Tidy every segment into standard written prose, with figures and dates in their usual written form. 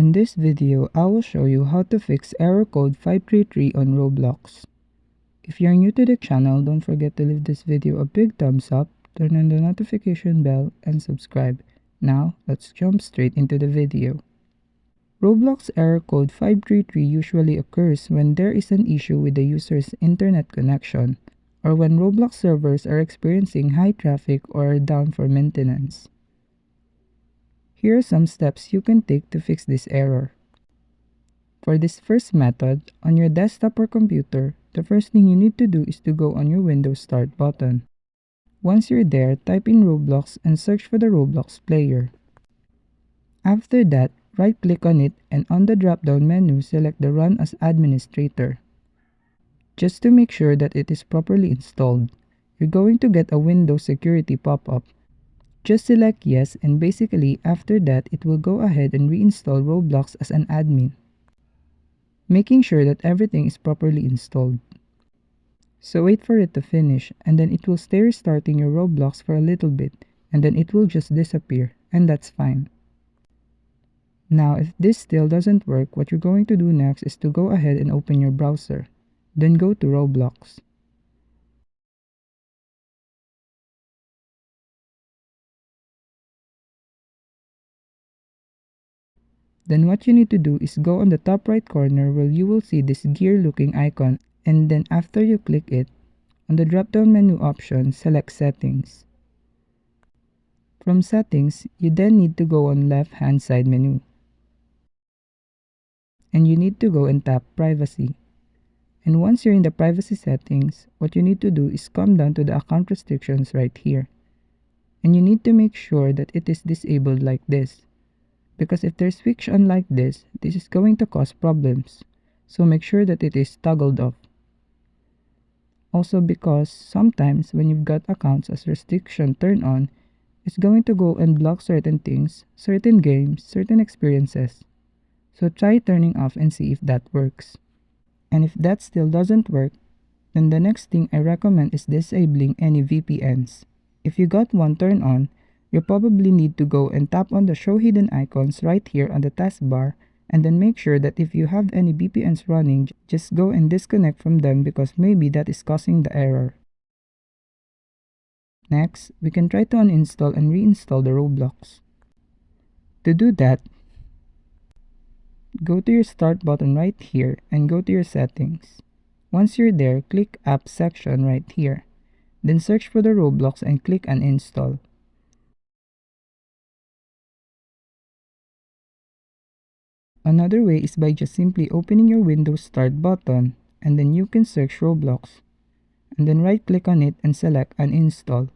In this video, I will show you how to fix error code 533 on Roblox. If you're new to the channel, don't forget to leave this video a big thumbs up, turn on the notification bell, and subscribe. Now, let's jump straight into the video. Roblox error code 533 usually occurs when there is an issue with the user's internet connection, or when Roblox servers are experiencing high traffic or are down for maintenance. Here are some steps you can take to fix this error. For this first method, on your desktop or computer, the first thing you need to do is to go on your Windows Start button. Once you're there, type in Roblox and search for the Roblox player. After that, right-click on it and on the drop-down menu, select the Run as Administrator. Just to make sure that it is properly installed, you're going to get a Windows security pop-up. Just select yes, and basically after that it will go ahead and reinstall Roblox as an admin, making sure that everything is properly installed. So wait for it to finish, and then it will stay restarting your Roblox for a little bit, and then it will just disappear, and that's fine. Now if this still doesn't work, what you're going to do next is to go ahead and open your browser, then go to Roblox. Then what you need to do is go on the top right corner where you will see this gear looking icon, and then after you click it, on the drop down menu option, select Settings. From Settings, you then need to go on left hand side menu. And you need to go and tap Privacy. And once you're in the privacy settings, what you need to do is come down to the account restrictions right here. And you need to make sure that it is disabled like this, because if they're switched on like this is going to cause problems. So make sure that it is toggled off. Also, because sometimes when you've got accounts as restriction turned on, it's going to go and block certain things, certain games, certain experiences. So try turning off and see if that works. And if that still doesn't work, then the next thing I recommend is disabling any VPNs. If you got one turned on, you probably need to go and tap on the show hidden icons right here on the taskbar, and then make sure that if you have any VPNs running, just go and disconnect from them, because maybe that is causing the error. Next, we can try to uninstall and reinstall the Roblox. To do that, go to your Start button right here and go to your Settings. Once you're there, click Apps section right here. Then search for the Roblox and click Uninstall. Another way is by just simply opening your Windows Start button, and then you can search Roblox, and then right click on it and select Uninstall.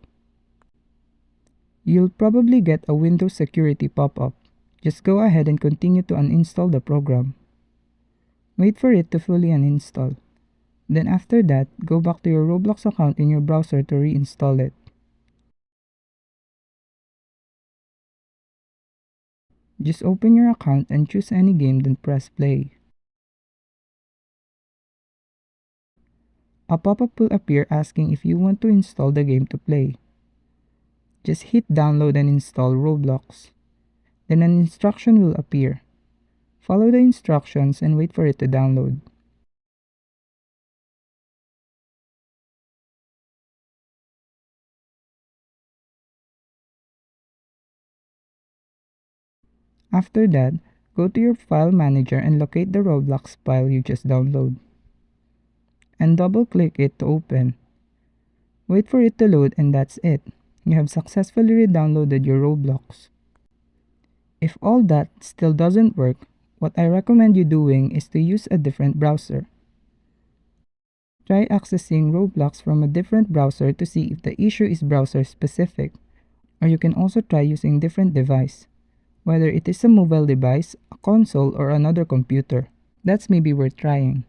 You'll probably get a Windows security pop-up. Just go ahead and continue to uninstall the program. Wait for it to fully uninstall. Then after that, go back to your Roblox account in your browser to reinstall it. Just open your account and choose any game, then press play. A pop-up will appear asking if you want to install the game to play. Just hit download and install Roblox. Then an instruction will appear. Follow the instructions and wait for it to download. After that, go to your file manager and locate the Roblox file you just downloaded. And double-click it to open. Wait for it to load, and that's it. You have successfully re-downloaded your Roblox. If all that still doesn't work, what I recommend you doing is to use a different browser. Try accessing Roblox from a different browser to see if the issue is browser specific. Or you can also try using different device, whether it is a mobile device, a console, or another computer. That's maybe worth trying.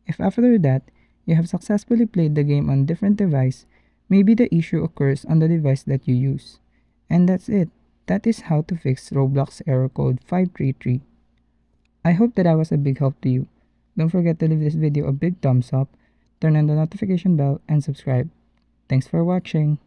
If after that, you have successfully played the game on different device, maybe the issue occurs on the device that you use. And that's it. That is how to fix Roblox error code 533. I hope that I was a big help to you. Don't forget to leave this video a big thumbs up, turn on the notification bell, and subscribe. Thanks for watching.